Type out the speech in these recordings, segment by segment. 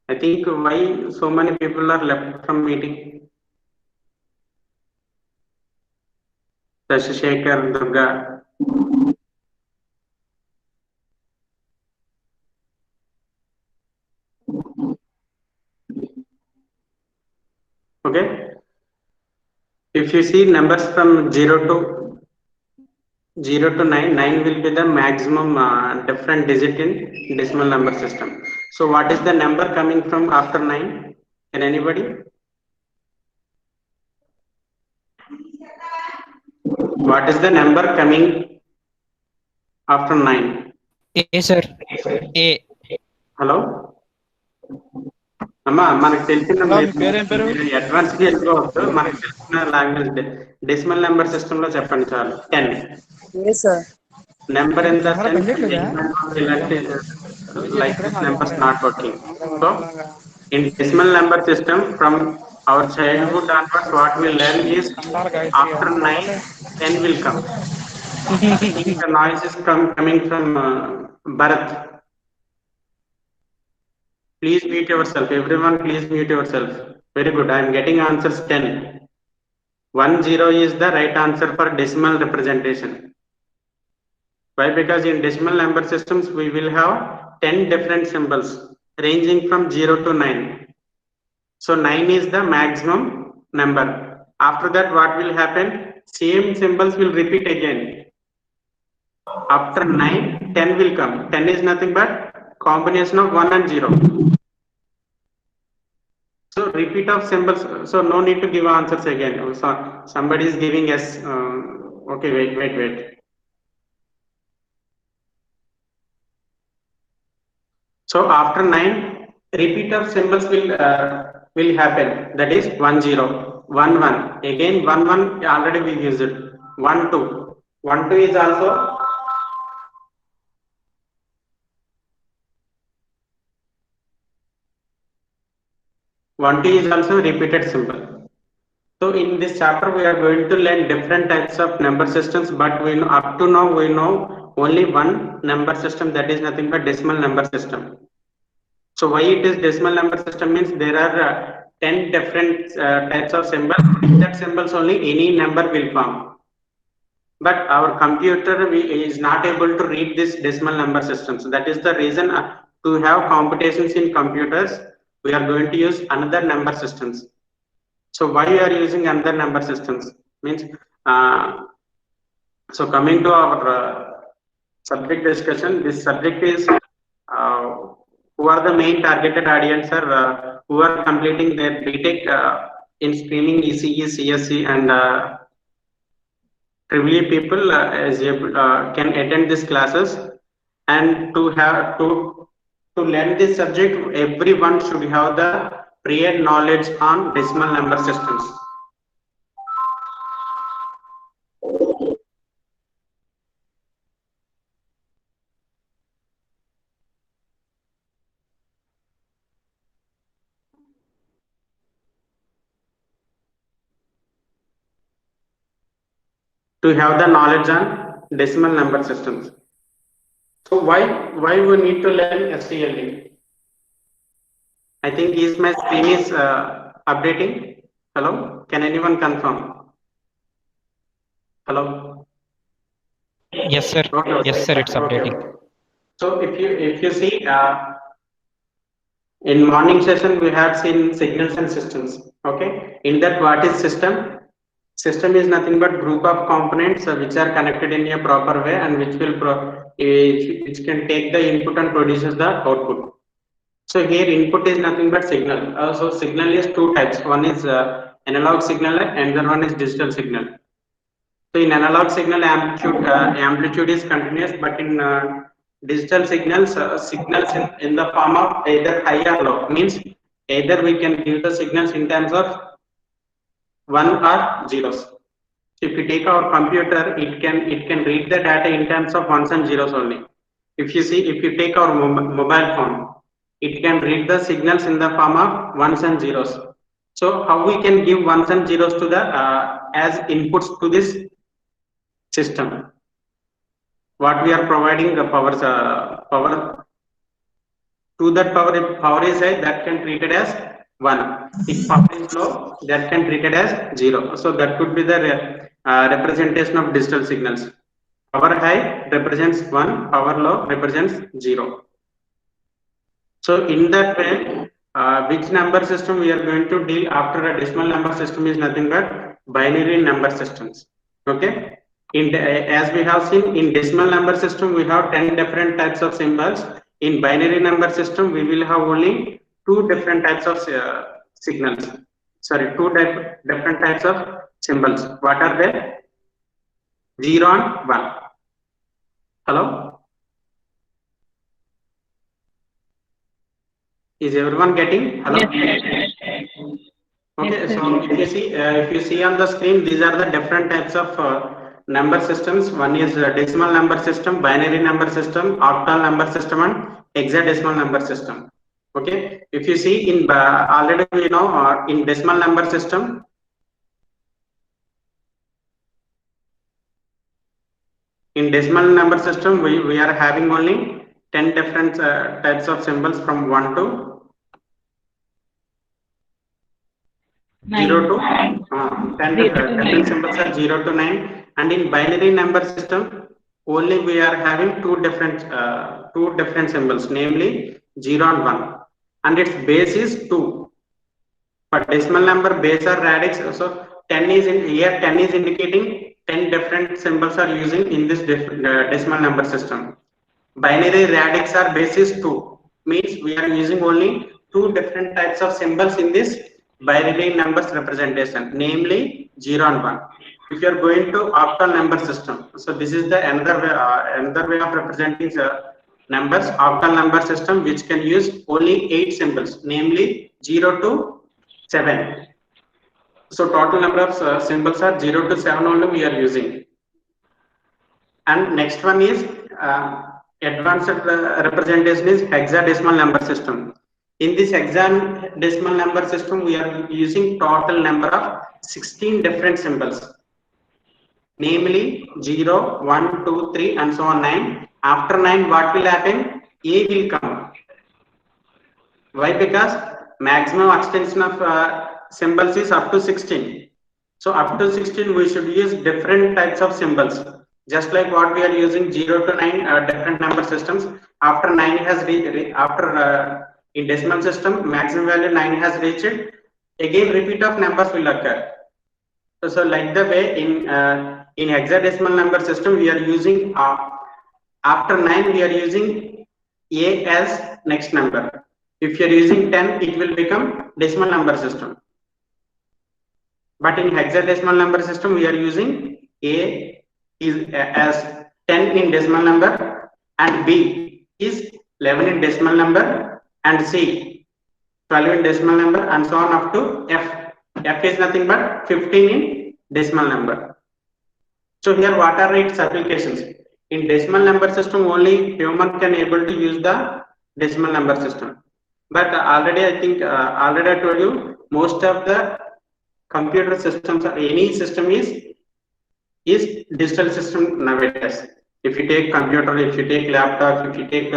I think why so many people are left from meeting? Shashishekar, Durga. Okay. If you see numbers from 0 to 9, 9 will be the maximum different digit in decimal number system. So what is the number coming from after 9? Can anybody? What is the number coming after 9? A, sir. A. Hello? అమ్మా మనకు తెలిసిన hello మీ పేరేం పేరు? మీరు advance కి వెళ్ళిపోవచ్చు. మనకు తెలిసిన లాంగ్వేజ్ డెసిమల్ నెంబర్ సిస్టమ్ లో చెప్పండి చాలు. 10. Yes, sir. Number in the camera sense పనిచేయట్లేదా? like this numbers not working. So in decimal number system from our childhood onwards what we learn is after 9 10 will come. I think the noise is coming from Bharat. Please mute yourself. Everyone, please mute yourself. Very good. I am getting answers 10. 10 is the right answer for decimal representation. Why? Because in decimal number systems we will have 10 different symbols ranging from 0 to 9. So 9 is the maximum number. After that what will happen? Same symbols will repeat again. After 9, 10 will come. 10 is nothing but combination of 1 and 0. So repeat of symbols. So no need to give answers again. So somebody is giving yes. Okay, wait. So after 9, repeat of symbols will happen. That is 1 0, 1 1. Again 1 1 already we used it. 1 2. 1 2 is also 1 2 is also repeated symbol. So in this chapter we are going to learn different types of number systems, but we know, up to now we know only one number system, that is nothing but decimal number system. So why it is decimal number system means there are 10 different types of symbols. With that symbols only any number will form. But our computer is not able to read this decimal number system. So that is the reason to have computations in computers, we are going to use another number systems. So why we are using another number systems means so coming to our subject discussion, this subject is who are the main targeted audience are who are completing their BTech in streaming ECE, CSC and triple people is able, can attend these classes, and to learn this subject everyone should have the prior knowledge on decimal number systems. To have the knowledge on decimal number systems. So why we need to learn STLD? I think is my screen is updating. Hello, can anyone confirm? Hello. Yes, sir. Okay. Yes, sir. It's updating. Okay. So if you see in morning session we have seen signals and systems. Okay. In that what is system? System is nothing but group of components which are connected in a proper way and which will which can take the input and produces the output. So here input is nothing but signal. So signal is two types. One is analog signal and the one is digital signal. So in analog signal amplitude is continuous, but in digital signals in the form of either high or low, means either we can give the signals in terms of 1 or zeros. So if you take our computer, it can read the data in terms of ones and zeros only. If you take our mobile phone, it can read the signals in the form of ones and zeros. So how we can give ones and zeros to the as inputs to this system? What we are providing the power To that power, if power is high, that can treat it as 1. If power is low, that can treat it as 0. So that could be the representation of digital signals. Power high represents 1, power low represents 0. So in that way, which number system we are going to deal after a decimal number system is nothing but binary number systems. Okay. As we have seen in decimal number system, we have 10 different types of symbols. In binary number system, we will have only 2 different types of signals. Sorry, 2 different types of symbols. What are they? 0 and 1. Hello? Is everyone getting? Hello? Yes. Okay, so if you see on the screen, these are the different types of number systems. One is decimal number system, binary number system, octal number system, and hexadecimal number system. Okay, if you see in already we know in decimal number system, we are having only 10 different types of symbols from 1 to 0 to 10 different symbols are 0 to 9, and in binary number system only we are having two different symbols, namely 0 and 1, and its base is 2. For decimal number, base or radix, so 10 is in here, 10 is indicating 10 different symbols are using in this decimal number system. Binary radix or base is 2, means we are using only 2 different types of symbols in this binary numbers representation, namely 0 and 1. If you are going to octal number system, so this is the another way of representing numbers, octal number system, which can use only 8 symbols, namely 0 to 7. So total number of symbols are 0 to 7 only we are using. And next one is advanced representation is hexadecimal number system. In this hexadecimal number system, we are using total number of 16 different symbols, namely 0, 1, 2, 3, and so on 9. After 9, what will happen? A will come. Why? Because maximum extension of symbols is up to 16. So up to 16, we should use different types of symbols. Just like what we are using 0 to 9 different number systems. After 9 has in decimal system, maximum value 9 has reached, again repeat of numbers will occur. So like the way in hexadecimal number system, we are using after 9 we are using A as next number. If you are using 10, it will become decimal number system. But in hexadecimal number system, we are using A is as 10 in decimal number, and B is 11 in decimal number, and C 12 in decimal number, and so on up to F. F is nothing but 15 in decimal number. So here what are its applications? In decimal number system, only human can able to use the decimal number system. But already I think already I told you, most of the computer systems or any system is digital system nowadays. If you take computer, if you take laptop, if you take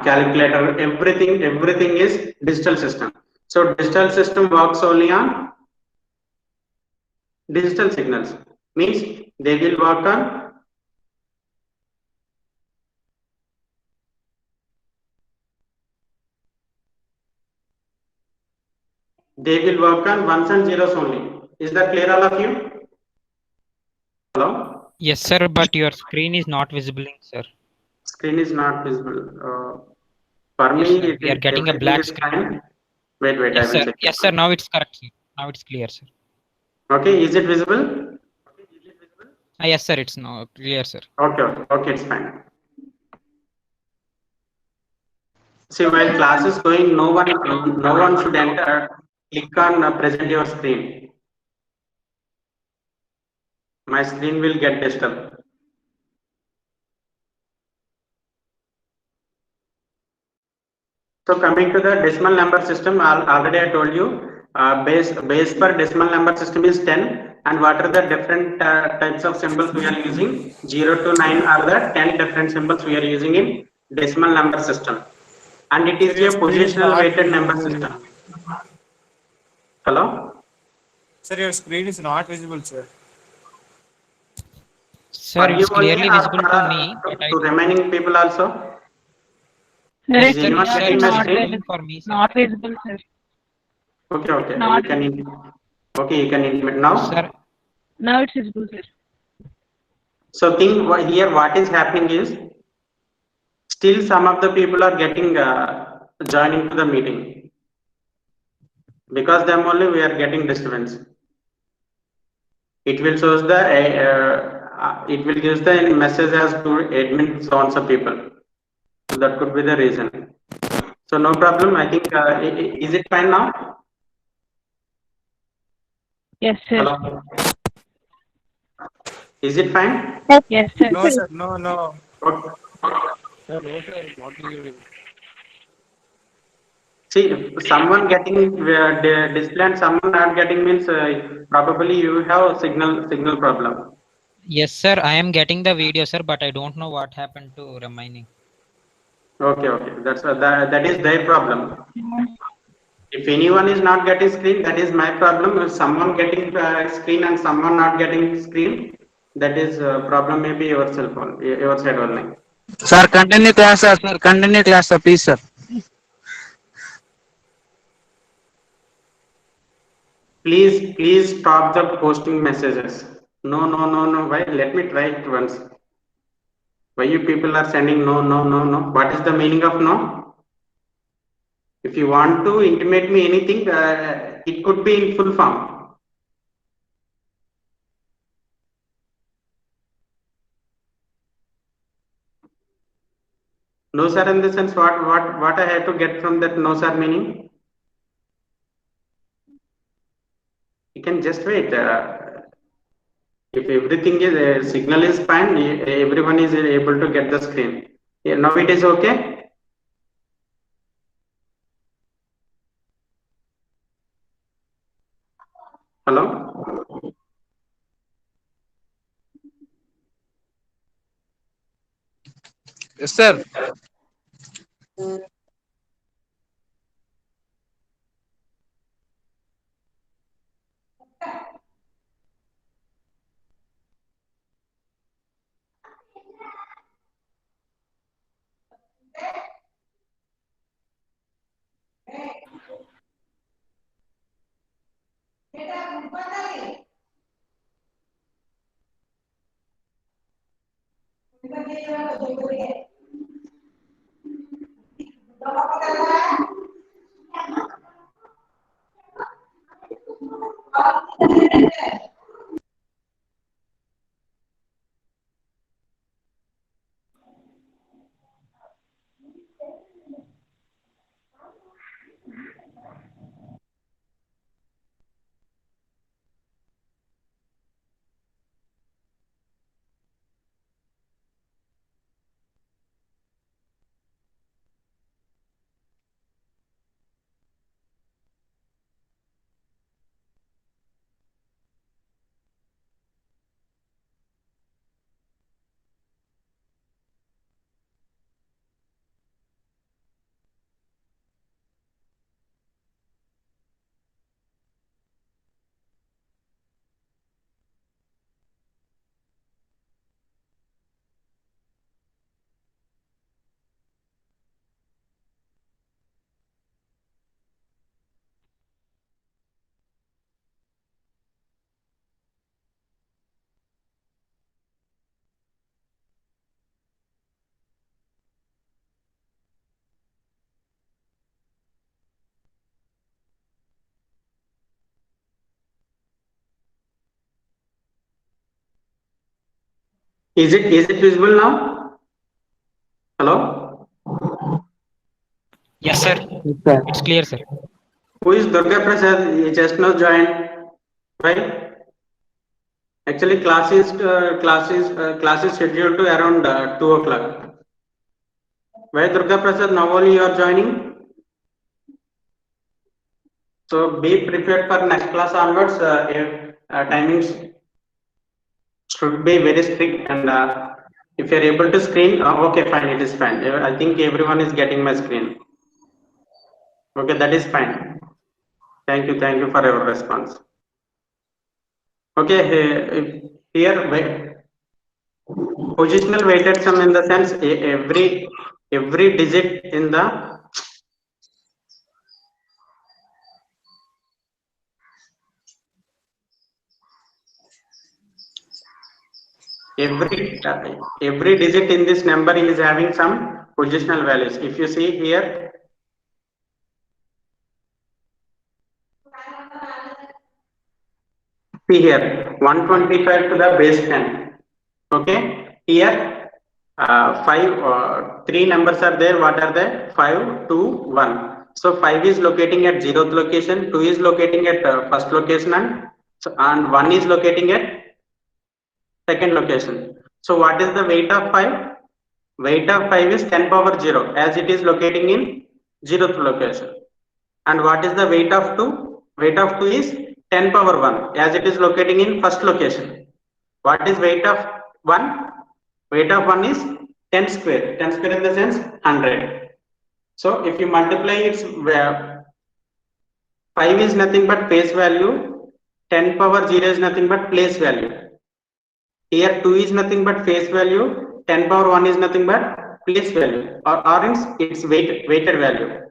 calculator, everything is digital system. So digital system works only on digital signals, means they will work on ones and zeros only. Is that clear, all of you? Hello? Yes, sir, but your screen is not visible, sir. Screen is not visible. For Yes, me, sir, we are getting a black screen. Fine. Wait, Yes, I will sir. check. Yes, sir. Now it's correct, sir. Now it's clear, sir. Okay, is it visible? Yes, sir. It's now clear, sir. Okay, it's fine. See, while class is going, no one should enter. Click on present your screen. My screen will get disturbed. So coming to the decimal number system, already I told you, base per decimal number system is 10, and what are the different types of symbols we are using? 0 to 9 are the 10 different symbols we are using in decimal number system. and it is Sir, your a screen is positional not weighted number visible. system. Hello? Sir, your screen is not visible, sir. Sir, For you it's only clearly or visible for, to me, but I to remaining people also? Sir, Is yes, it's sir, anyone sir, getting it's my not screen? visible visible. for me, sir. Not visible, sir. Okay, okay. Not You can okay, you can intimate now. Sir, Now it's visible, sir. So here what is happening is still some of the people are getting joining to the meeting. Because them only we are getting disturbance. It will shows the it will give the message as to admin so and so people. So that could be the reason. So no problem. I think is it fine now? Yes, sir. Hello. Is it fine? Yes, sir. No, sir. No, no. Okay. Sir, no, sir. What do you do? See, if someone getting display and someone not getting means probably you have signal problem. yes, sir, I am getting the video, sir, but I don't know what happened to remaining. Okay, okay. That's that is their problem. If anyone is not getting screen, that is my problem. If someone getting screen and someone not getting screen, that is problem maybe your cell phone, your side only. Sir, continue class, sir. Sir, continue class, sir. Please, sir. Please stop the posting messages. No, no, no, no. Why? Let me try it once. Why you people are sending no, no, no, no? What is the meaning of no? If you want to intimate me anything, it could be in full form. No sir in the sense what I have to get from that no sir meaning? You can just wait. If everything is signal is fine, everyone is able to get the screen. Yeah, now it is okay. Hello. Yes, sir. Is it visible now? Hello. Yes, sir, Yes, sir. it's clear, sir. Who is Durga Prasad? He just now joined. Why? Actually, class is scheduled to around 2 o'clock. Why Durga Prasad now only you are joining? So be prepared for next class onwards. If, timings should be very strict, and if you're able to screen, okay, fine, it is fine. I think everyone is getting my screen. Okay, that is fine. Thank you for your response. Okay, here positional weighted sum in the sense every digit in the every digit in this number is having some positional values. If you see here, see here 125 to the base 10. Okay, here three numbers are there. What are they? 5, 2, 1. So 5 is locating at 0th location, 2 is locating at first location, and 1 is locating at second location. So what is the weight of 5? Weight of 5 is 10 power 0 as it is locating in 0th location. And what is the weight of 2? Weight of 2 is 10 power 1 as it is locating in first location. What is weight of 1? Weight of 1 is 10 square. 10 square in the sense 100. So if you multiply its 5 is nothing but face value, 10 power 0 is nothing but place value. Here 2 is nothing but face value, 10 power 1 is nothing but place value, or its weighted value.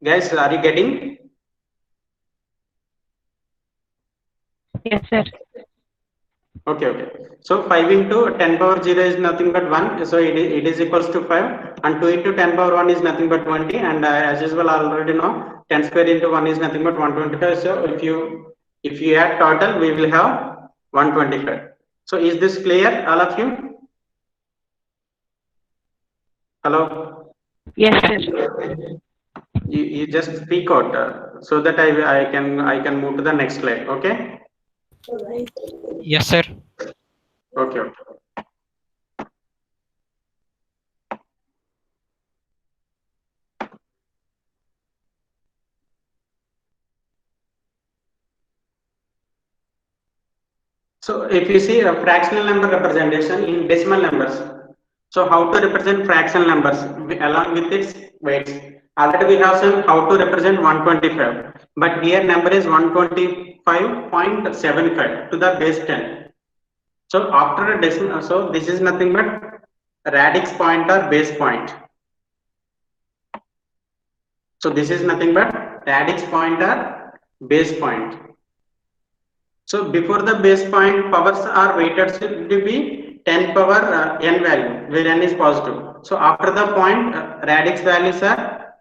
Guys, are you getting? Yes, sir. Okay. So 5 into 10 power 0 is nothing but 1. So it is equals to 5. And 2 into 10 power 1 is nothing but 20. And as usual, I already know 10 square into 1 is nothing but 125. So if you add total, we will have 125. So is this clear, all of you? Hello? Yes, sir. You just speak out so that I can move to the next slide. Okay? Yes, sir. Okay. So if you see a fractional number representation in decimal numbers, so how to represent fractional numbers along with its weights? Already we have seen how to represent 125, but here number is 125.75 to the base 10. So after a decimal, so this is nothing but radix point or base point. So this is nothing but radix point or base point. So before the base point, powers are weighted to be 10 power n value, where n is positive. So after the point, radix values are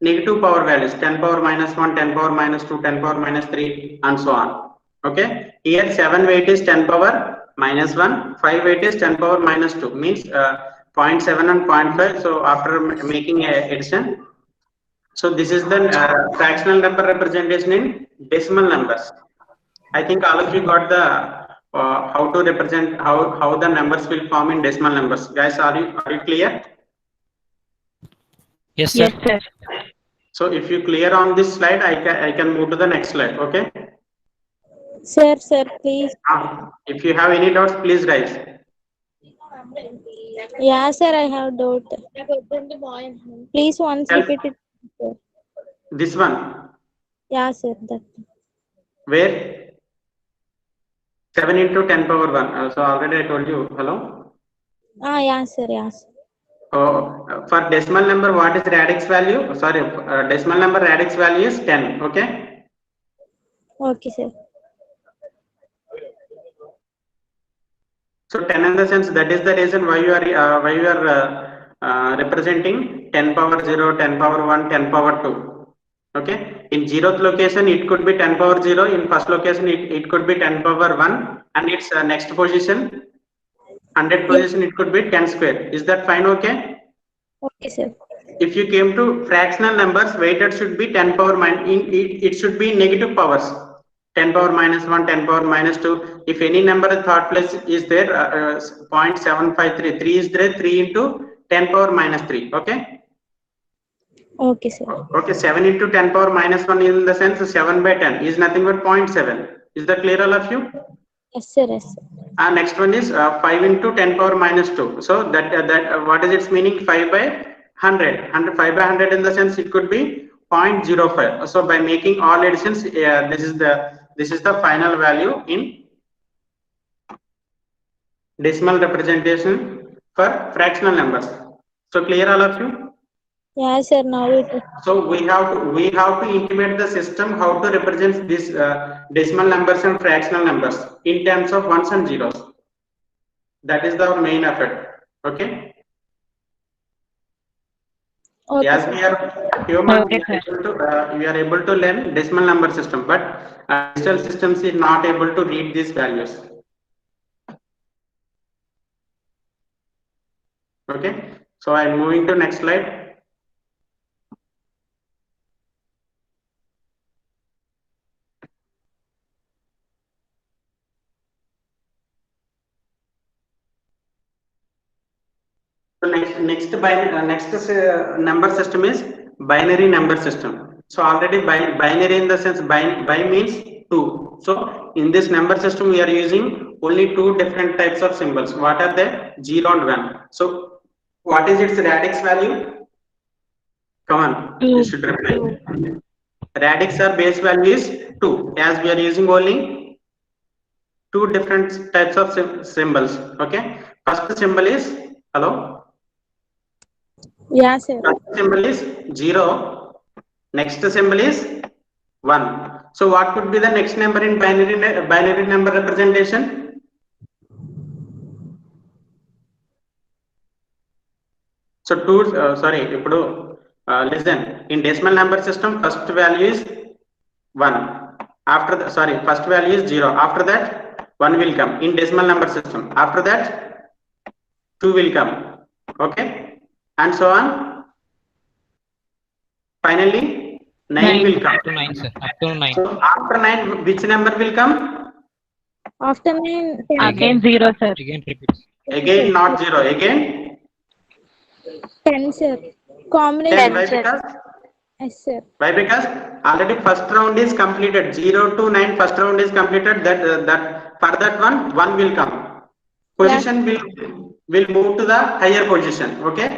negative power values, 10 power minus 1, 10 power minus 2, 10 power minus 3, and so on. Okay. Here 7 weight is 10 power minus 1, 5 weight is 10 power minus 2, means 0.7 and 0.5. So after making a addition, so this is the fractional number representation in decimal numbers. I think all of you got the how to represent how the numbers will form in decimal numbers. Guys, are you clear? Yes, sir. Yes, sir. So if you clear on this slide, I can move to the next slide. Okay. Sir, please. If you have any doubts, please raise. Yeah, sir, I have doubt. Please once repeat it. Sir. This one. Yeah, sir. That. Where? 7 into 10 power 1. So already I told you. Hello. Yeah, sir. Yes. For decimal number, what is radix value? Sorry, decimal number radix value is 10. Okay. Okay, sir. So 10 in the sense, that is the reason why you are representing 10 power 0, 10 power 1, 10 power 2. Okay. In 0th location, it could be 10 power 0. In first location, it could be 10 power 1. And its next position, 100 position, it could be 10 square. Is that fine? Okay. Okay, sir. If you came to fractional numbers, weighted should be 10 power it should be negative powers. 10 power minus 1, 10 power minus 2. If any number in third place is there, 0.753, 3 is there, 3 into 10 power minus 3. Okay. Okay, sir. Okay, 7 into 10 power minus 1 in the sense 7 by 10 is nothing but 0.7. Is that clear, all of you? Yes, sir. Yes, sir. Next one is 5 into 10 power minus 2. So that what is its meaning? 5 by 100. 5 by 100 in the sense it could be 0.05. So by making all additions, this is the final value in decimal representation for fractional numbers. So clear all of you? Yeah, sir. Now it is. So we have to intimate the system how to represent this decimal numbers and fractional numbers in terms of ones and zeros. That is our main effort. Okay. Okay, As sir. we are human, Okay, we are able to learn decimal number system, but digital systems is not able to read these values. Okay. So I'm moving to next slide. So next number system is binary number system. So already binary in the sense by means 2. So in this number system we are using only 2 different types of symbols. What are they? 0 and 1. So what is its radix value? Come on, you should reply. Radix or base value is 2, as we are using only 2 different types of symbols. Okay. First symbol is hello. Yeah, sir. First symbol is 0. Next symbol is 1. So what could be the next number in binary number representation? So listen. In decimal number system, first value is 1. First value is 0. After that, 1 will come in decimal number system. After that, 2 will come. Okay, and so on. Finally, 9 will come. Up to 9, sir. Up to 9. So after 9, which number will come? After 9, 10. Again 0, sir. Again repeats. Again not 0. Again 10, sir. 10. Combination. Why? Because Yes, sir. why? Because already first round is completed. 0 to 9 first round is completed. That for that one will come. Position will move to the higher position. Okay.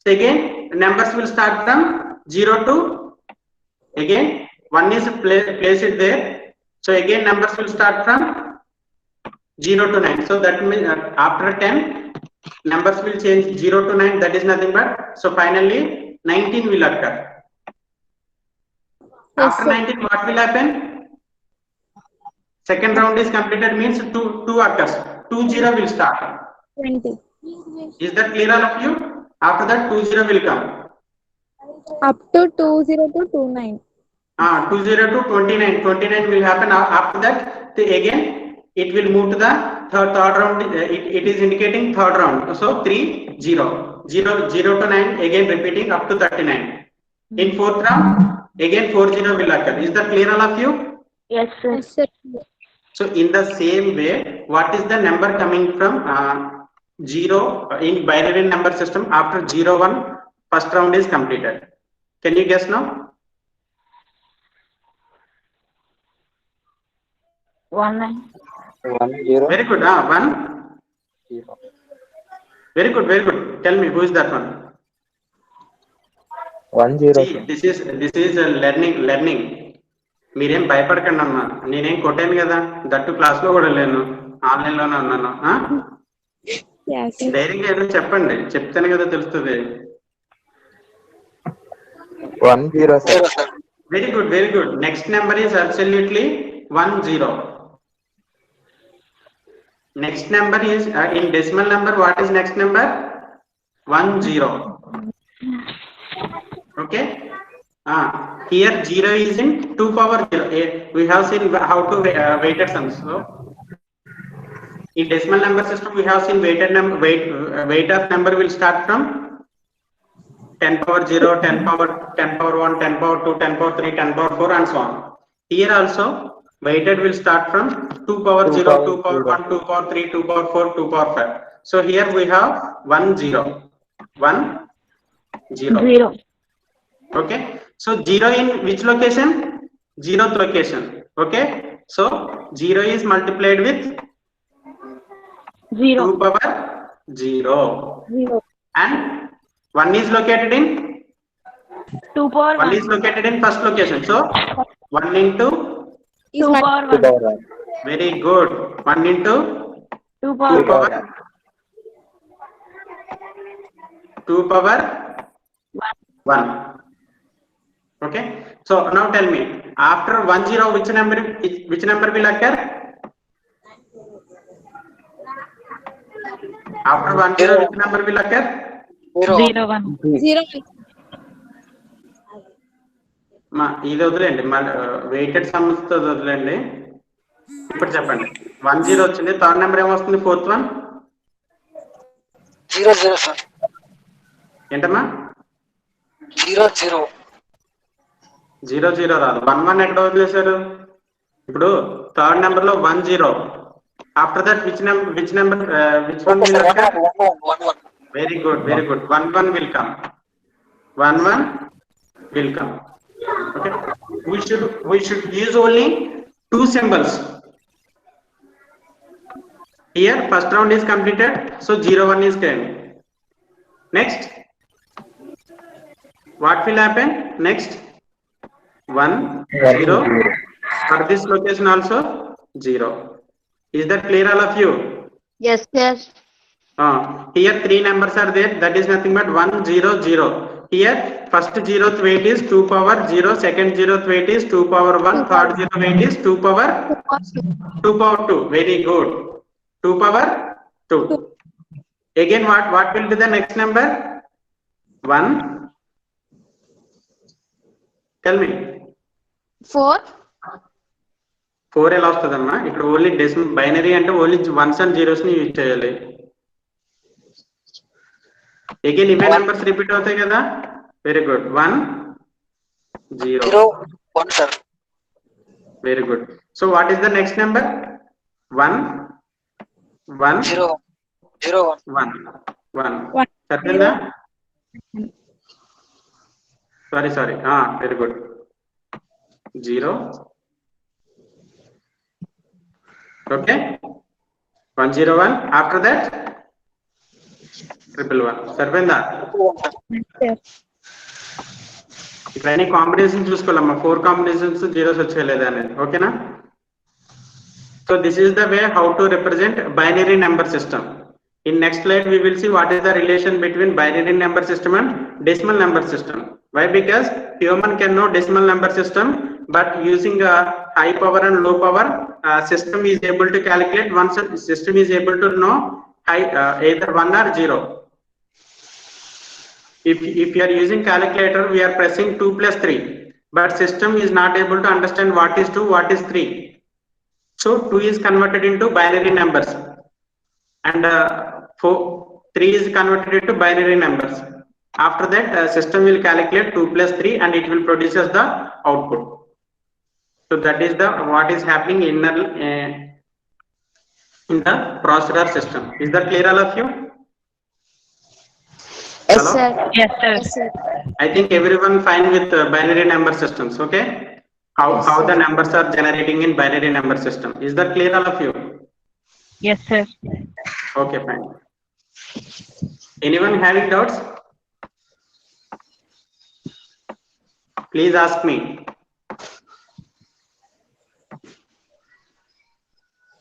So again numbers will start from 0 to again 1 is placed there. So again numbers will start from 0 to 9. So that means after 10 numbers will change 0 to 9. That is nothing but, so finally 19 will occur. Yes, After sir. 19 what will happen? Second round is completed means 2 occurs. 20 will start. 20. Is that clear all of you? After that 20 will come. Up to 20 to 29. 20 to 29. 29 will happen. After that again it will move to the third round. It is indicating third round. So 3 0 to 9 again repeating up to 39. In fourth round again 40 will occur. Is that clear all of you? Yes, sir. Yes, sir. So in the same way, what is the number coming from 0 in binary number system after 0 1 first round is completed? Can you guess now? 1 9. 1 0 Very good. 1. 0. Very good. Very good. Tell me who is that one? 1 0. See, this is learning. మీరేం భయపడకండి అమ్మా, నేనేం కొట్టాను కదా, that class లో కూడా లేను, online లోనే ఉన్నాను. Yes, sir. ధైర్యంగా ఏదో చెప్పండి, చెప్తాను కదా తెలుస్తుంది. 1 0, sir. Very good, very good. Next number is absolutely 1 0. Next number is in decimal number. What is next number? 1 0. Okay. Here 0 is in 2 power 0. We have seen how to weighted sums. So in decimal number system we have seen weight of number will start from 10 power 0, 10 power 1, 10 power 2, 10 power 3, 10 power 4 and so on. Here also weighted will start from 2 power 0, 2 power 1, 2 power 3, 2 power 4, 2 power 5. So here we have 1 0. 1 0. 0. Okay. So 0 in which location? 0th location. Okay. So 0 is multiplied with 0. 2 power 0. 0. And 1 is located in 2 power 1 1. is located in first location. So 1 into 2 power 1. very good. 1 into 2 2 power 1. power 2 power 1. Okay. So now tell me, after 10 which number will occur? After 10 which number will occur? 0 1. 0. ఇది వదిలేండి, weighted sums వదిలేండి. ఇప్పుడు చెప్పండి, 10 వచ్చింది, third number ఏమొస్తుంది, fourth one? 0 0 sir. ఏంటమ్మా? 0 0 0 0 రాదు. 1 1 ఎక్కడ వదిలేశారు? ఇప్పుడు థర్డ్ నెంబర్ లో 1 0. After that which one will occur? 1 1. Very good, very good. 1 1 will come. 1 1 will come. Okay. We should use only 2 symbols. Here first round is completed, so 0 1 is came. Next, what will happen next? 1 0. For this location also 0. Is that clear, all of you? Yes, yes. Here 3 numbers are there, that is nothing but 1 0 0. Here first 0th weight is 2 power 0, second 0th weight is 2 power 1, third 0th weight is 2 power 2. Very good. 2 power 2. Again what will be the next number? 1. Tell me. 4. 4 ఎలా వస్తుందమ్మా? ఇక్కడ only decimal binary అంటే only once and zeros ని use చేయాలి. Again ఇవే numbers repeat అవుతాయి కదా. Very good. 1 0 1 sir. Very good. So what is the next number? 1 1 0 0 1 1 సరిపోయిందా? Sorry. Very good. 0. Okay. 1 0 1. After that 1 1 1. సరిపోయిందా? ఇక్కడ అన్ని కాంబినేషన్ చూసుకోవాలమ్మా. 4 కాంబినేషన్స్ జీరోస్ వచ్చేయలేదా అనేది. ఓకేనా? So this is the way how to represent binary number system. In next slide we will see what is the relation between binary number system and decimal number system. Why? Because human can know decimal number system, but using a high power and low power system is able to calculate. Once a system is able to know either 1 or 0. If you are using calculator, we are pressing 2 plus 3, but system is not able to understand what is 2, what is 3. So 2 is converted into binary numbers, and 3 is converted into binary numbers. After that system will calculate 2 plus 3 and it will produce us the output. So that is the what is happening in the processor system. Is that clear, all of you? Yes, Hello? sir. Yes, sir. Yes, sir. I think everyone fine with binary number systems. Okay, how the numbers are generating in binary number system. Is that clear, all of you? Yes, sir. Okay, fine. Anyone having doubts? Please ask me.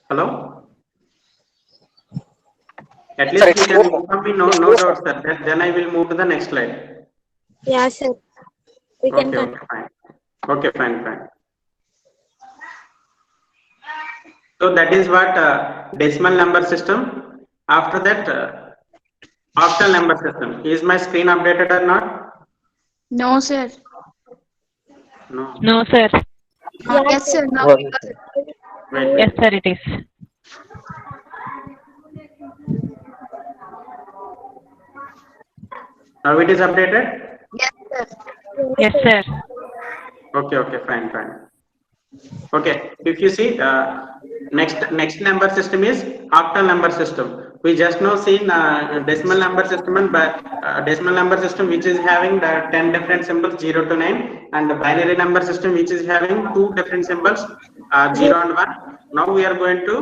Hello? At least you can inform me, no doubts, sir. Then I will move to the next slide. Yeah, sir. We can Okay, continue. fine. Okay, fine. So that is what decimal number system. After that, octal number system. Is my screen updated or not? No, sir. No. No, sir. Yes, sir. No. Wait. Yes, sir, it is. Now it is updated. Yes, sir. Yes, sir. Okay, fine. Okay, if you see next number system is octal number system. We just now seen decimal number system and decimal number system which is having the 10 different symbols 0 to 9, and the binary number system which is having 2 different symbols 0 and 1. Now we are going to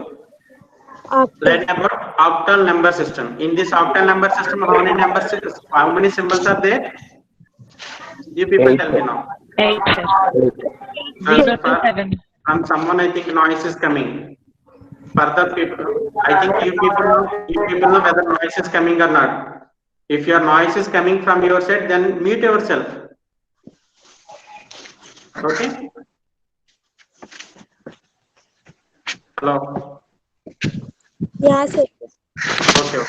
Learn about octal number system. In this octal number system, how many symbols are there? You people tell me now. 8, sir. Sir, 0 to 7. from someone, I think noise is coming. Further people, I think you people know whether noise is coming or not. If your noise is coming from your side, then mute yourself. Okay. Hello. Yeah, sir. Okay.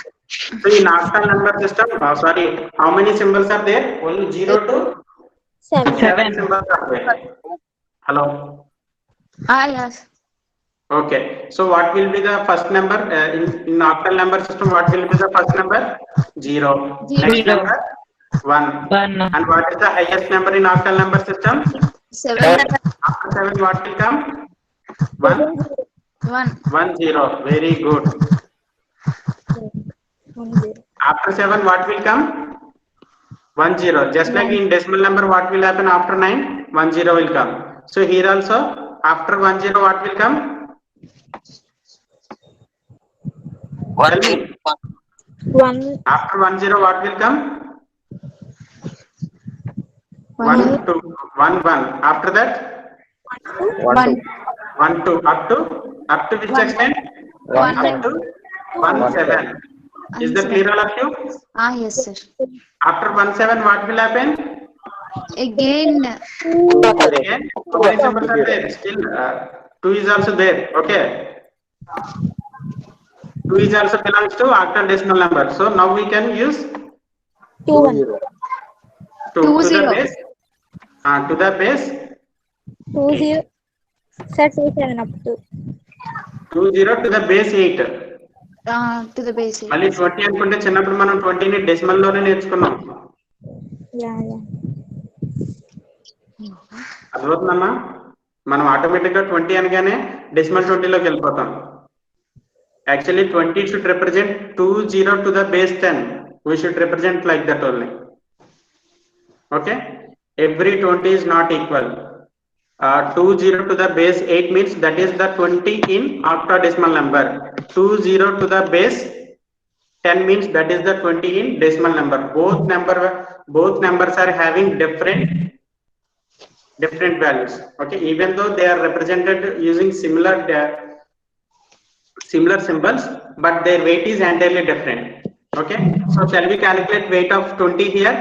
So in octal number system, sorry, how many symbols are there? Only 0 to 7. 7 symbols are there. Hello. Yes. Okay. So what will be the first number in octal number system? What will be the first number? 0. Next 0. number 1. 1. And what is the highest number in octal number system? 7. After 7, what will come? 1. 1. 1 0. Very good. 1 0. After 7, what will come? 1 0. Just like in decimal number, what will happen after 9? 1 0 will come. So here also, after 1 0, what will come? 1 Tell me. 1 After 1 0, what will come? 1 2 1 1. After that, 1. 1 2. Up to which extent? 1. Up to 1 7. Is that clear all of you? Yes, sir. After 1 7, what will happen? Again, Again, how many symbols are there? Still, 2 is also there. Okay. 2 is also belongs to octal decimal number. So now we can use 2 1. 2 2 to the 0. base. To the base 2 0. Sir, 2 7 up to. 2 0 to the base 8. To the basic. మళ్ళీ 20 అనుకుంటే చిన్నప్పుడు మనం 20 ని decimal లోనే నేర్చుకున్నాం. Yeah. అర్థమవుతుందమ్మా? మనం automatic గా 20 అనగానే డెసిమల్ 20 లోకి వెళ్ళిపోతాం. Actually 20 should represent 20 to the base 10. We should represent like that only. Okay. Every 20 is not equal. 20 to the base 8 means that is the 20 in octadecimal number. 20 to the base 10 means that is the 20 in decimal number. Both numbers are having different values. Okay, even though they are represented using similar symbols, but their weight is entirely different. Okay, so shall we calculate weight of 20 here?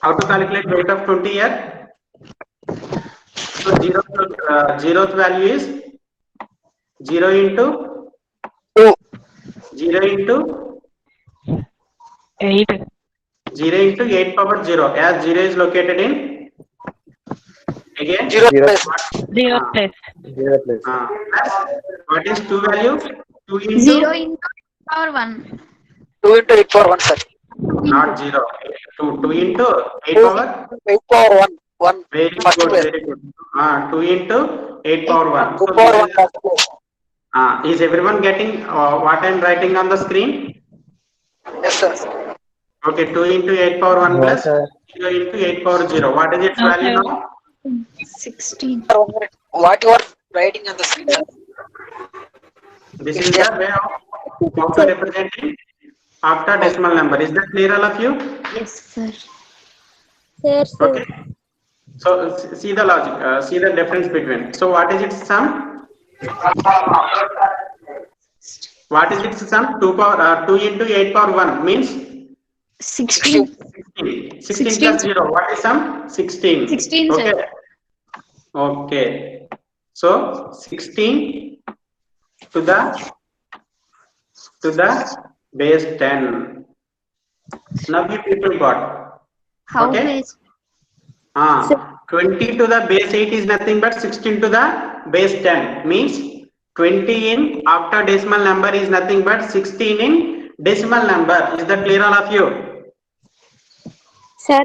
How to calculate weight of 20 here? So zeroth value is 0 into 2. 0 into 8. 0 into 8 power 0, as 0 is located in again 0 plus 0 plus. plus. What is 2 value? 2 into 0 into power 1. 2 into 8 power 1, sir. not 0. 2 into 8 power. 8 power 1. 1. Very First good, place. very good. 2 into 8 power 1. 2 power 1 first place. Is everyone getting what I am writing on the screen? Yes, sir. Okay, 2 into 8 power 1 plus 0 into 8 power 0. What is its value now? 16. Sir, 1 minute. What you are writing on the screen, sir? This is the way of representing octadecimal number. Is that clear, all of you? Yes, sir. Sir. Okay. So see the logic, see the difference between. So what is its sum? What is its sum? 2 into 8 power 1 means 16. 16 plus 0. What is sum? 16. 16, sir. Okay. Okay. So 16 to the base 10. Now you people got. How Okay. base? 20 to the base 8 is nothing but 16 to the base 10. Means 20 in octadecimal number is nothing but 16 in decimal number. Is that clear, all of you? Sir.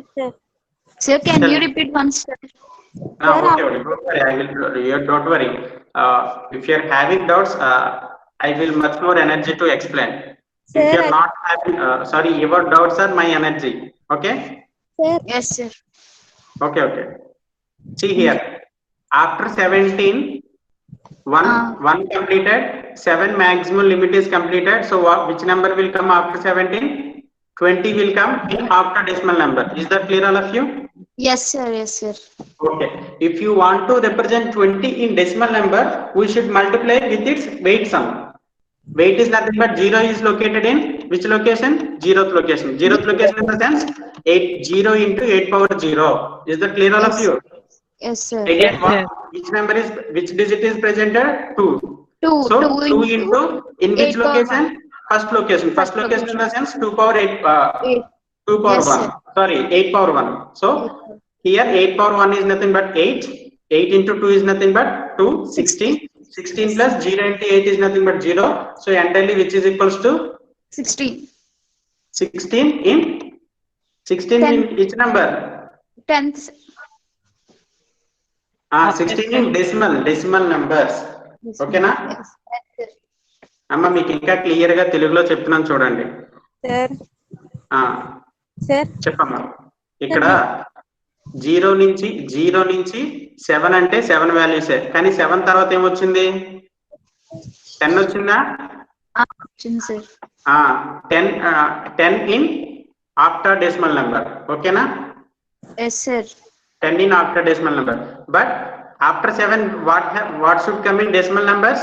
Sir, can Tell you me. repeat once, sir? Okay, don't worry. Don't worry. If you are having doubts, I will much more energy to explain. If Sir, you are not having, sorry, your doubts are my energy. Okay. Sir. Yes, sir. Okay. See here. After 17, one completed. 7 maximum limit is completed. So which number will come after 17? 20 will come in after decimal number. Is that clear, all of you? Yes, sir. Yes, sir. Okay. If you want to represent 20 in decimal number, we should multiply with its weight sum. Weight is nothing but 0 is located in which location? 0th location. 0th location in the sense 0 into 8 power 0. Is that clear, all of you? Yes, sir. Again, Yes, which digit is presented? 2. Two. So Two 2 into in which 8 power location? First location. First location in the sense 2 power 8. 8. 2 power Yes, 1. sir. Sorry, 8 power 1. So here 8 power 1 is nothing but 8. 8 into 2 is nothing but 2. 16. 16 plus 0 into 8 is nothing but 0. So entirely which is equals to 16. 16 in 16 Ten. in which number? 10th. 16 in decimal numbers. ఓకేనా అమ్మ మీకు ఇంకా clear గా తెలుగులో చెప్తున్నాను చూడండి. Sir sir చెప్పమ్మా. ఇక్కడ 0 నుంచి 7 అంటే 7 వాల్యూసే, కానీ 7 తర్వాత ఏమొచ్చింది? 10 వచ్చిందా? వచ్చింది sir. 10 in after decimal number. ఓకేనా? Yes sir. 10 in after decimal number. But after 7, what should come in decimal numbers?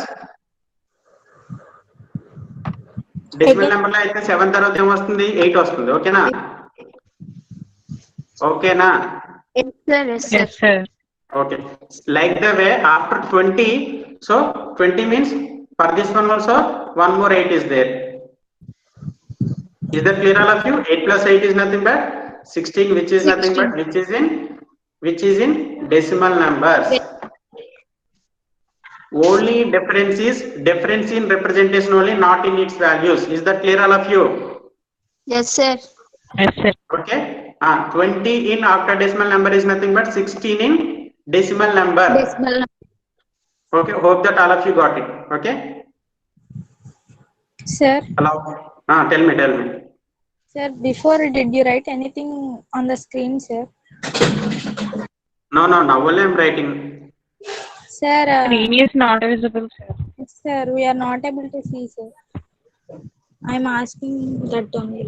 Decimal number లో అయితే 7 తర్వాత ఏమొస్తుంది? 8 వస్తుంది. ఓకేనా? ఓకేనా? Yes sir. Yes sir. Yes, sir. Okay. Like the way after 20, so 20 means for this one also one more 8 is there. Is that clear, all of you? 8 plus 8 is nothing but 16, which is nothing but which is in decimal numbers. Only difference in representation only, not in its values. Is that clear, all of you? Yes, sir. Yes, sir. Okay. 20 in after decimal number is nothing but 16 in decimal number. Decimal. Okay. Hope that all of you got it. Okay. sir Hello. Tell me. sir before did you write anything on the screen, sir? No. Now only I'm writing. Sir, Screen is not visible, sir. yes, sir, we are not able to see, sir. I'm asking that only.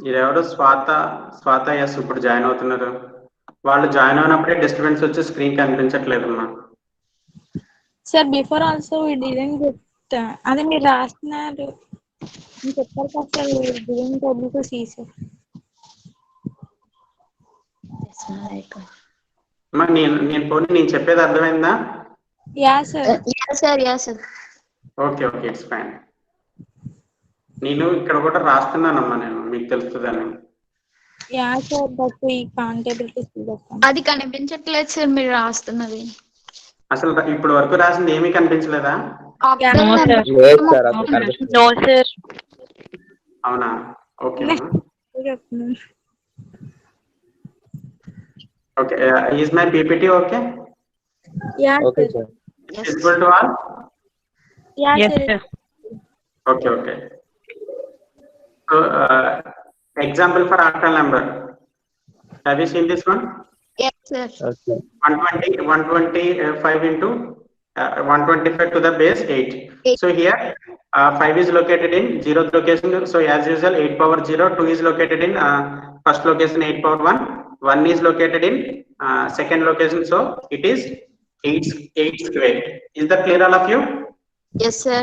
ఇదెవరు స్వాత ఎస్ ఇప్పుడు join అవుతున్నారు. వాళ్ళు join అయినప్పుడే disturbance వచ్చి screen కనిపించట్లేదమ్మా. Sir, before also we didn't get అదే మీరు రాస్తున్నారు అని చెప్పారు కదా sir, we didn't able to see, sir. అమ్మా నేను చెప్పేది అర్థమైందా? Yeah, sir. Yes, sir. Yes, sir. Okay it's fine. నేను ఇక్కడ కూడా రాస్తున్నానమ్మా, నేను మీకు తెలుస్తుందని. Yeah, sir, but we can't able to see that one. అది కనిపించట్లేదు సార్ మీరు రాస్తున్నది. అసలు ఇప్పుడు వరకు రాసింది ఏమీ కనిపించలేదా? No, sir. No, sir. అవునా? Okay okay. Is my PPT okay? Yeah, Okay, sir. sir. Visible to all? Yeah, Yes, sir. sir. Okay. So example for octal number. Have you seen this one? Yes, sir. Okay. 125 into 125 to the base 8. Eight. So here 5 is located in 0th location. So as usual 8 power 0. 2 is located in first location 8 power 1. 1 is located in second location. So it is 8 square. Is that clear, all of you? Yes, sir.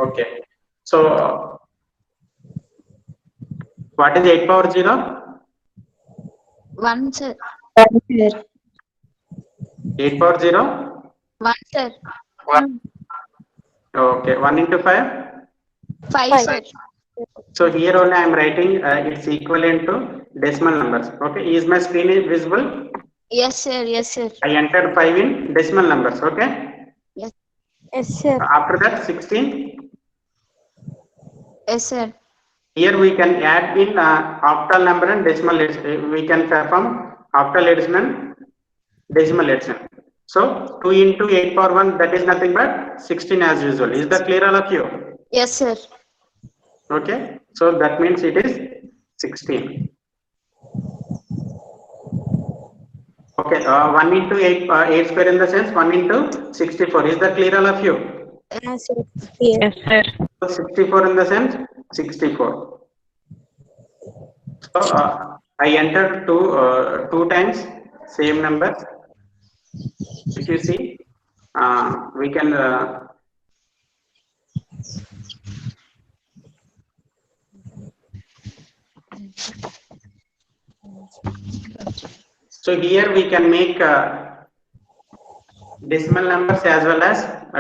Okay. So what is 8 power 0? 1, sir. 8 power 0? 1, sir. Okay. 1 into 5? 5, sir. So here only I am writing it's equivalent to decimal numbers. Okay. Is my screen visible? Yes, sir. Yes, sir. I entered 5 in decimal numbers. Okay. Yes, sir. After that 16. Yes, sir. Here we can add in octal number and decimal. We can perform octal addition and decimal addition. So 2 into 8 power 1, that is nothing but 16 as usual. Is that clear, all of you? Yes, sir. Okay. So that means it is 16. Okay, 1 into 8 square in the sense 1 into 64. Is that clear all of you? Yes, sir. Yes. Yes, sir. So 64 in the sense 64. So I entered two times same number. If you see, we can so here we can make decimal numbers as well as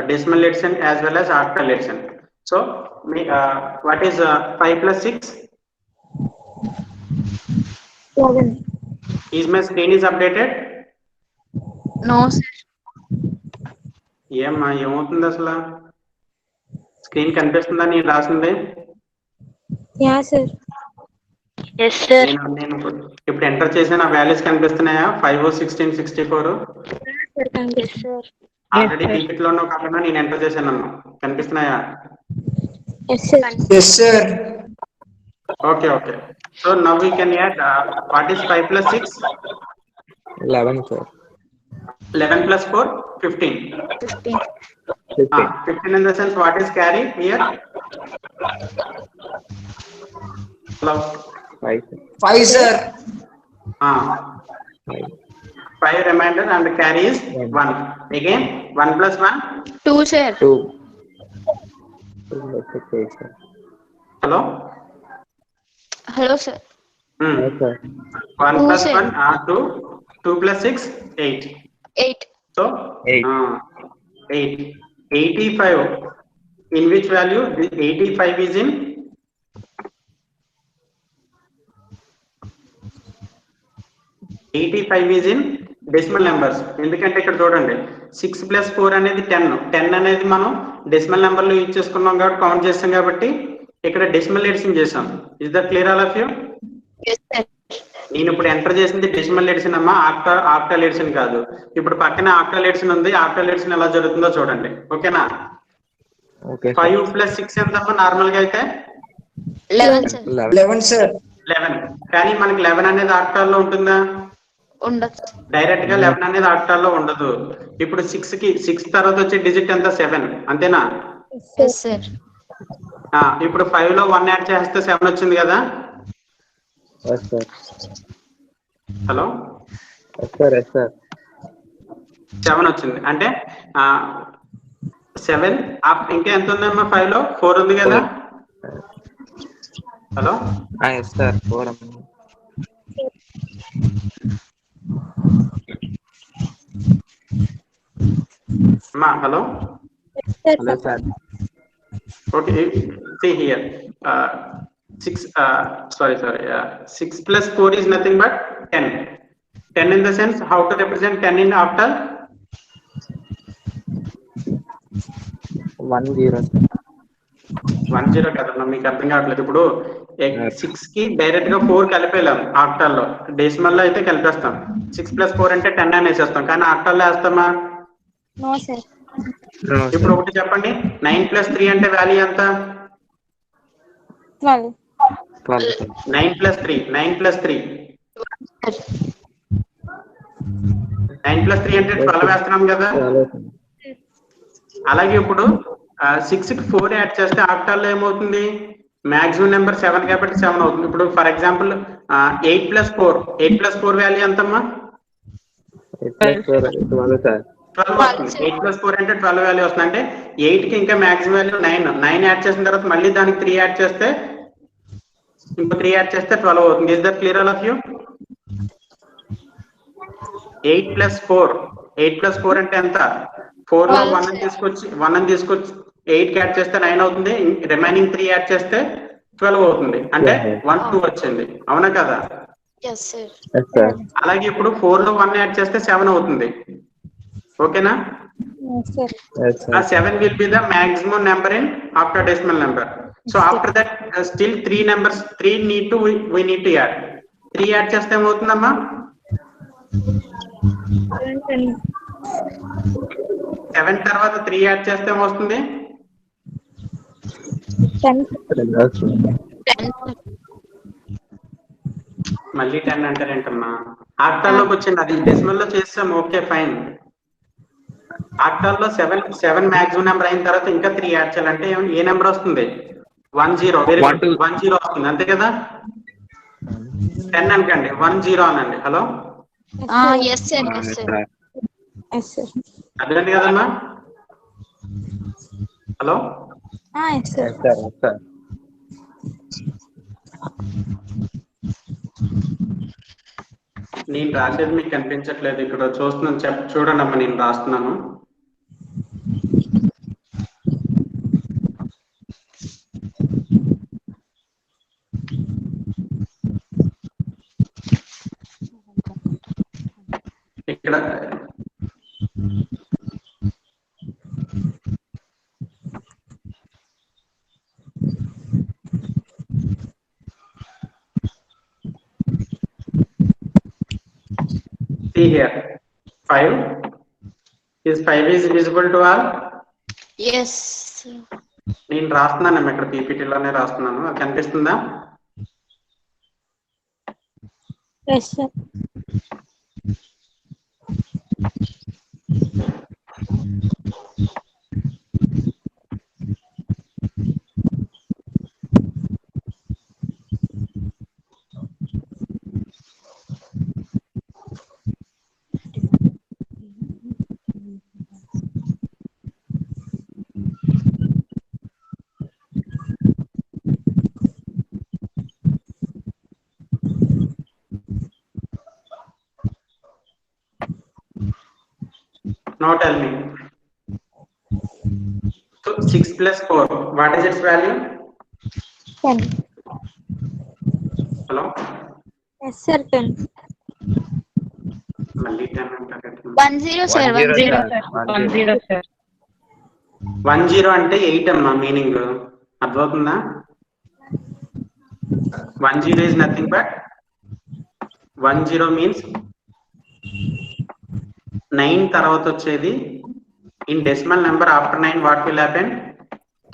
decimal addition as well as octal addition. So what is 5 plus 6? 7. Is my screen is updated? No, sir. ఏమవుతుంది అసలు? Screen కనిపిస్తుందా నేను రాసింది? Yeah, sir. Yes, sir. నేను ఇప్పుడు enter చేసిన values కనిపిస్తున్నాయా? 5, 16, 64 Yes, sir. Already PPT లోనో కాకుండా నేను ఎంటర్ చేశానమ్మా. కనిపిస్తున్నాయా? Yes, sir. Yes, sir. Okay. So now we can add what is 5 plus 6? 11, sir. 11 plus 4, 15. 15. 15 in the sense what is carry here? Hello? 5, 5, sir. 5 remainder and carry is 1. Again 1 plus 1. 2, sir. 2. 2 plus 6, 8, sir. Hello? Hello, sir. Yes, sir. 1 Two, plus sir. 1, 2. 2 plus 6, 8. 8. So 8. 8. 85. In which value? The 85 is in 85 is in decimal numbers. ఎందుకంటే ఇక్కడ చూడండి 6 plus 4 అనేది 10 అనేది మనం decimal number లో use చేసుకున్నాం కాబట్టి count చేస్తాం కాబట్టి ఇక్కడ డెసిమల్ ఎడిషన్ చేసాం. Is that clear all of you? Yes, sir. నేను ఇప్పుడు ఎంటర్ చేసింది డెసిమల్ ఎడిషన్ అమ్మా, ఆక్టల్ ఎడిషన్ కాదు. ఇప్పుడు పక్కన ఆక్టల్ ఎడిషన్ ఉంది. ఆక్టల్ ఎడిషన్ ఎలా జరుగుతుందో చూడండి. ఓకేనా? Okay. 5 plus 6 ఎంతమ్మా నార్మల్ గా అయితే? 11, sir. 11, sir. 11. కానీ మనకి 11 అనేది ఆక్టాల్ లో ఉంటుందా? ఉండదు. డైరెక్ట్ గా 11 అనేది ఆక్టాల్ లో ఉండదు. ఇప్పుడు 6 తర్వాత వచ్చే డిజిట్ ఎంత? 7. అంతేనా? Yes, sir. ఇప్పుడు 5 లో 1 యాడ్ చేస్తే 7 వచ్చింది కదా? Yes, sir. Hello? Yes, sir. Yes, sir. 7 వచ్చింది. అంటే 7 ఇంకా ఎంత ఉందమ్మా? 5 లో 4 ఉంది కదా? హలో? Yes, sir. 4. అమ్మా hello? Hello, sir. Okay, see here. 6 plus 4 is nothing but 10. 10 in the sense how to represent 10 in octal? 1, 0. 1 0 కదమ్మా, మీకు అర్థం కావట్లేదు. ఇప్పుడు 6 కి డైరెక్ట్ గా 4 కలిపేలాం ఆక్టాల్ లో. డెసిమల్ లో అయితే కలిపేస్తాం. 6 plus 4 అంటే 10 అని వేసేస్తాం. కానీ ఆక్టాల్ లో వేస్తామా? No, sir. No, sir. ఇప్పుడు ఒకటి చెప్పండి, 9 plus 3 అంటే వాల్యూ ఎంత? 12. 12, sir. 9 plus 3. 9 plus 3 అంటే 12 వేస్తున్నాం కదా? 12, sir. అలాగే ఇప్పుడు 6 కి 4 యాడ్ చేస్తే ఆక్టాల్ లో ఏమవుతుంది? మాక్సిమం నెంబర్ 7 కాబట్టి 7 అవుతుంది. ఇప్పుడు ఫర్ ఎగ్జాంపుల్ 8 plus 4 వాల్యూ ఎంతమ్మా? 8 plus 4, 12, sir. 12 వస్తుంది. 8 plus 4 అంటే 12 వాల్యూ వస్తుంది. అంటే 8 కి ఇంకా మాక్సిమం వాల్యూ 9 యాడ్ చేసిన తర్వాత మళ్ళీ దానికి 3 యాడ్ చేస్తే ఇంకో 3 యాడ్ చేస్తే 12 అవుతుంది. Is that clear all of you? 8 plus 4 అంటే ఎంత? 4 లో 1 అని తీసుకొచ్చి 8 కి యాడ్ చేస్తే 9 అవుతుంది. రిమైనింగ్ 3 యాడ్ చేస్తే 12 అవుతుంది. అంటే 1 2 వచ్చింది. అవునా కదా? Yes, sir. Yes, sir. అలాగే ఇప్పుడు 4 లో 1 యాడ్ చేస్తే 7 అవుతుంది. ఓకేనా? Yes, sir. Yes, sir. 7 will be the maximum number in octodecimal number. So after that still 3 numbers, 3 we need to add. 3 add చేస్తే ఏమవుతుందమ్మా? 7 తర్వాత 3 యాడ్ చేస్తే ఏమొస్తుంది? 10. Yes, sir. 10. మళ్ళీ 10 అంటారేంటమ్మా? ఆక్టాల్లోకి వచ్చింది, అది డెసిమల్ లో చేస్తాం, ఓకే ఫైన్. ఆక్టాల్లో 7 మాక్సిమం నెంబర్ అయిన తర్వాత ఇంకా 3 యాడ్ చేయాలంటే ఏ నెంబర్ వస్తుంది? 10. వెరీ గుడ్, 10 వస్తుంది అంతే కదా. 10 అనకండి, 10 అనండి. Hello, yes sir, yes sir. Yes sir. అదేంటి కదమ్మా? Hello, yes sir. నేను రాసేది మీకు కనిపించట్లేదు, ఇక్కడ చూస్తున్నాను, చూడండి అమ్మా, నేను రాస్తున్నాను. ఇక్కడ see here 5 is visible to all. Yes. నేను రాస్తున్నాను ఇక్కడ పీపీటీలోనే రాస్తున్నాను, అది కనిపిస్తుందా? Yes sir. Now tell me. So 6 plus 4, what is its value? 10. Hello? Yes sir, 10. మళ్ళీ 10 అంటారు. 10 సార్, 10. 10 అంటే 8 అమ్మా మీనింగ్, అర్థమవుతుందా? 10 is nothing but 10 means 9 తర్వాత వచ్చేది. In decimal number after 9 what will happen?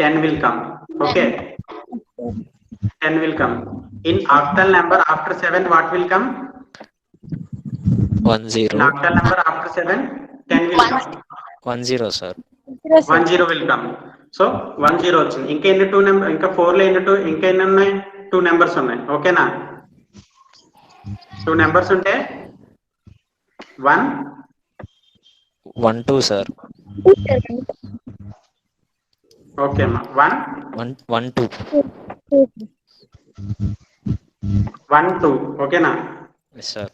10 will come. Okay, 10 will come. In octal number after 7 what will come? 10. In octal number after 7 10 will come. 10 sir. 10 will come. So 10 వచ్చింది. ఇంకా ఎన్ని 2 number, ఇంకా 4 లో ఎన్ని 2, ఇంకా ఎన్ని ఉన్నాయి? 2 నెంబర్స్ ఉన్నాయి. ఓకేనా? 2 నెంబర్స్ ఉంటే 1 2 sir. ఓకే అమ్మా, 1 2. 1 2 ఓకేనా? Yes sir.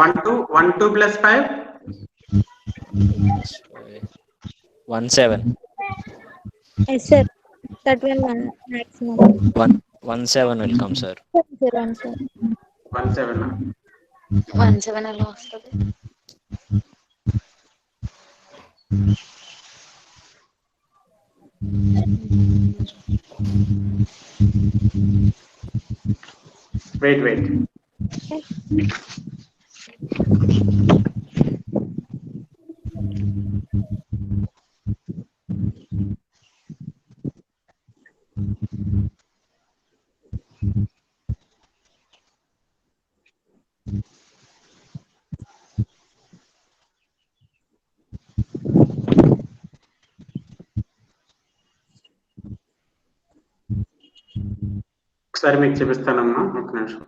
1 2 plus 5 1 7. Yes sir. That will maximum. 1 7 will come sir. 1 7. 1 7. 1 7 అలా వస్తుంది. Wait. ఒకసారి మీకు చూపిస్తానమ్మా, ఒక నిమిషం.